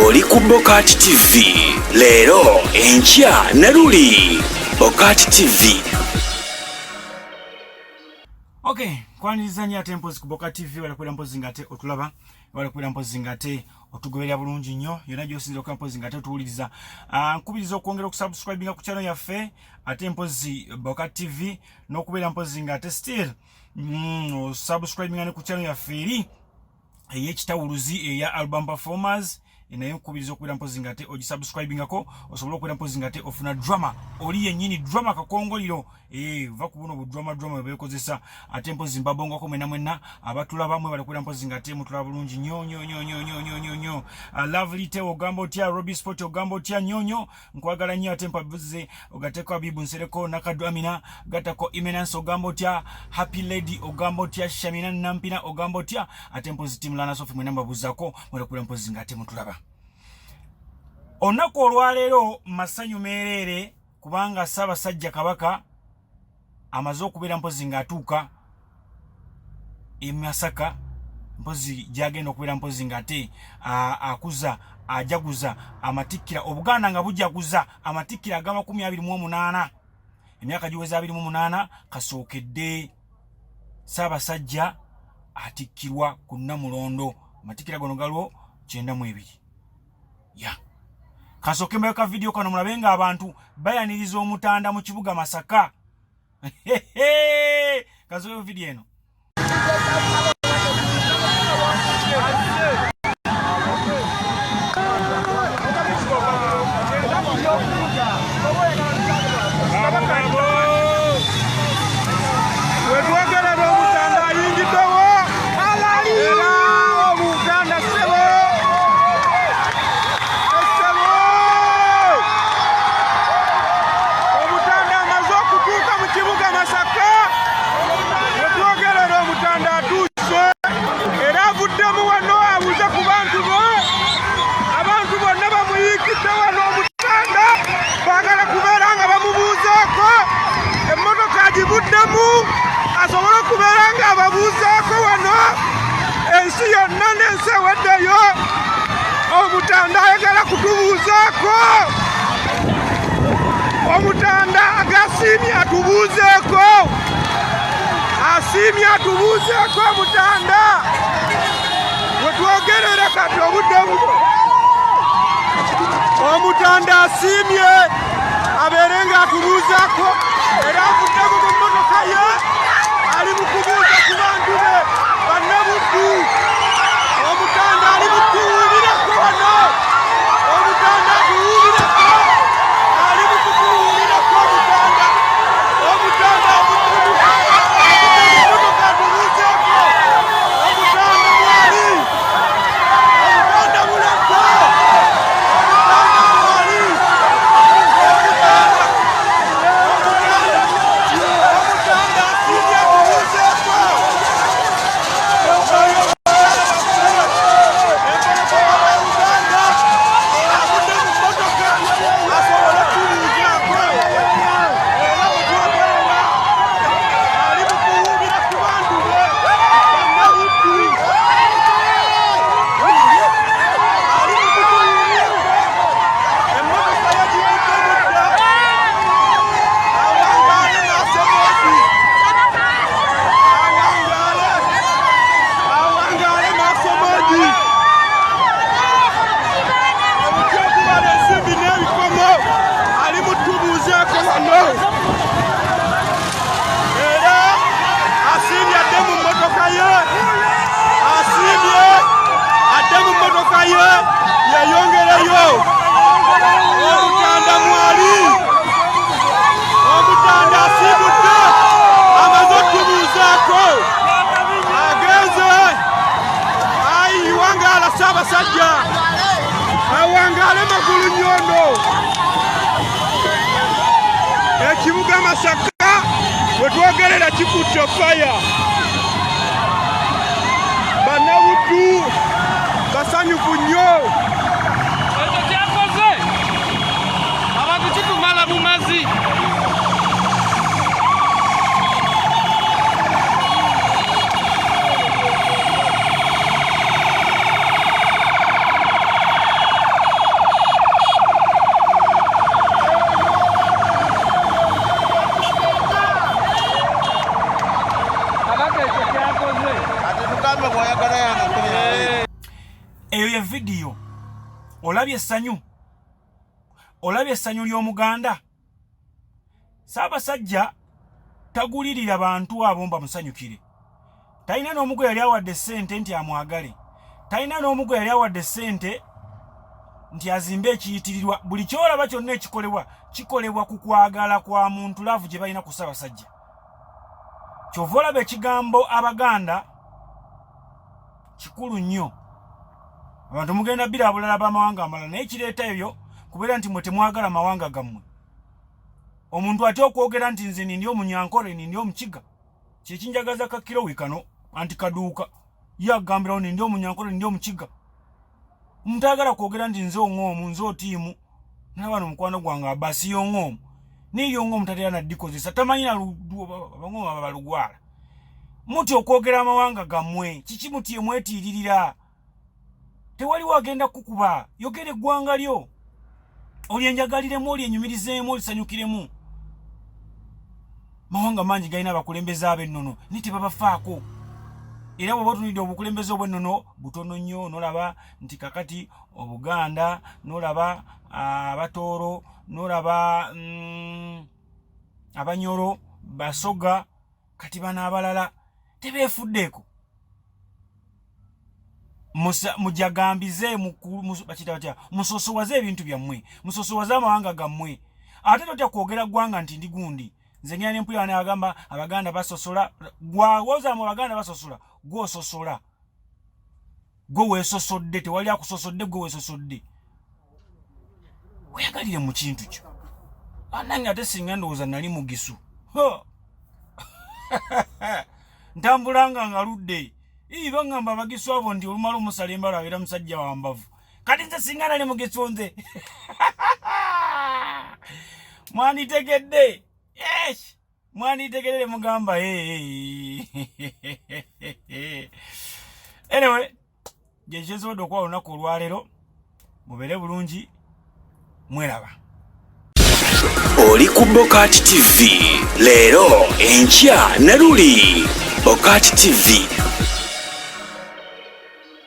oli ku Bokati TV. Leero enkya ne luli Bokati TV. Okay, kwaniriza nnyo ate mpozi ku Bokati TV walakwera mpozi ngate otulaba, walakwera mpozi ngate otugoberera bulungi nnyo, yonna gy'osinza okuba mpozi ngate otuwuliriza. Nkubiriza okwongera okusubscribinga ku channel yaffe ate mpozi Bokati TV n'okubeera mpozi ngate still subscribinga ne ku channel yaffe eri ey'ekitawuluzi eya album performers. Naye nkubiriza okubeera mpozi ngate ogisubscribingako osobola okubeera mpozi ngate ofuna drama oli yennyini drama kakongoliro va ku buno budrama bebekozesa ate mpozi mbabongako mwenna abatulaba mwe balakwera mpozi ngate mutulaba bulungi nnyo. Lovely Teo ogamba otya, Robbie Sport ogamba otya nnyo nkwagala nnyo ate mpabuze ogateko Abibu Nsereko Nakadu Amina gatako Imenance ogamba otya, Happy Lady ogamba otya, Shamina Nampina ogamba otya ate mpozi Team Lana Sofi mwenna mbabuzako mwalakwera mpozi ngate mutulaba. Olunaku olwaleero masanyu meerere kubanga Ssaabasajja Kabaka amaze okubeera mpozi ng'atuuka e Masaka, mpozi gy'agenda okubeera mpozi ng'ate ajaguza amatikkira Obuganda nga bujaguza amatikkira aga 28 emyaka giweza 28 kasookedde Ssaabasajja atikkirwa ku Namulondo. Amatikkira gano galiwo 92 Kasooke mbayeka video kano mulabe nga abantu bayaniriza omutanda mu kibuga Masaka. Kasooke video eno. asobola okubeera nga ababuuzaako wano ensi yonna n'ensi eweddeyo omutanda ayagala kutubuuzaako, omutanda agasiimye atubuuzeeko, asiimye atubuuzeeko omutanda wetwogerera kati obudde buno omutanda asiimye abeere nga atubuuzaako era avudde mu mmotoka ye ali mu kubuuza ku bantu be bannabuddu. Omutanda ali mu kuwulirako wano, omutanda atuwulirako, ali mu kutuwulirako omutanda, omutanda mmotoka atubuuzeeko, omutanda mwali, omutanda muleko, omutanda mwali, yeyongereyo omutanda mwali, omutanda asiibudde amaze otubuuzaako agenze wangaala Ssaabasajja awangaale Magulu Nnyondo. Ekibuga Masaka wetwogerera kikutte faya, bannabuddu basanyufu nnyo. Ekyo kyakoze abantu kitumala mu mazzi. eyo ye video olabye essanyu ly'omuganda Ssaabasajja tagulirira bantu abo mba musanyukire talina n'omu gwe yali awadde ssente nti amwagale talina n'omu gwe yali awadde ssente nti azimbe ekiyitirirwa buli kyolaba kyonna kikolebwa ku kwagala kwa muntu laavu gye balina ku Ssaabasajja kyova olaba ekigambo Abaganda kikulu nnyo abantu mugenda birabulala b'amawanga amalala naye kireeta ebyo kubeera nti mwe temwagala mawanga gammwe omuntu atya okwogera nti nze nindi omunyankole nindi omukiga kyekinjagaza kakiro wikano anti kaduuka ye agambirawo nindi omunyankole nindi omukiga omuntu ayagala kwogera nti nze oŋoomu nze otiimu nabano mukwano gwange abasi y'oŋoomu naye y'oŋoomu tatera naddikozesa tamanyi nabaŋoomu aba balugwala muti okwogera amawanga gammwe kiki muti mwetiiririra tewali wagenda kukuba yogera eggwanga lyo olyenjagaliremu olyenyumirizeemu olisanyukiremu mawanga mangi galina abakulembeze ab'ennono naye tebabafaako era bw'oba otunidde obukulembeze obw'ennono butono nnyo n'olaba nti kakati Obuganda n'olaba Abatooro n'olaba Abanyoro Basoga kati bano abalala tebeefuddeeko mujagambize musosowaze ebintu byammwe musosowaze amawanga gammwe ate totya kwogera ggwanga nti ndi gundi nze ngenda n'empulira n'agamba Abaganda basosola gwawozaamu Abaganda basosola gw'ososola gwe weesosodde tewali akusosodde gwe weesosodde weyagalire mu kintu kyo anange ate singa ndowooza nali mugisu ntambulanga ngaludde bangamba abagisu abo nti olumala omusala embala abeera musajja wa mbavu kati nze singa nali mugisu nze mwanitegedde mwanitegedde mugamba anyway gyekisobodde okuba olunaku olwaleero mubeere bulungi mweraba oli ku Bokat TV leero enkya ne luli Bokat TV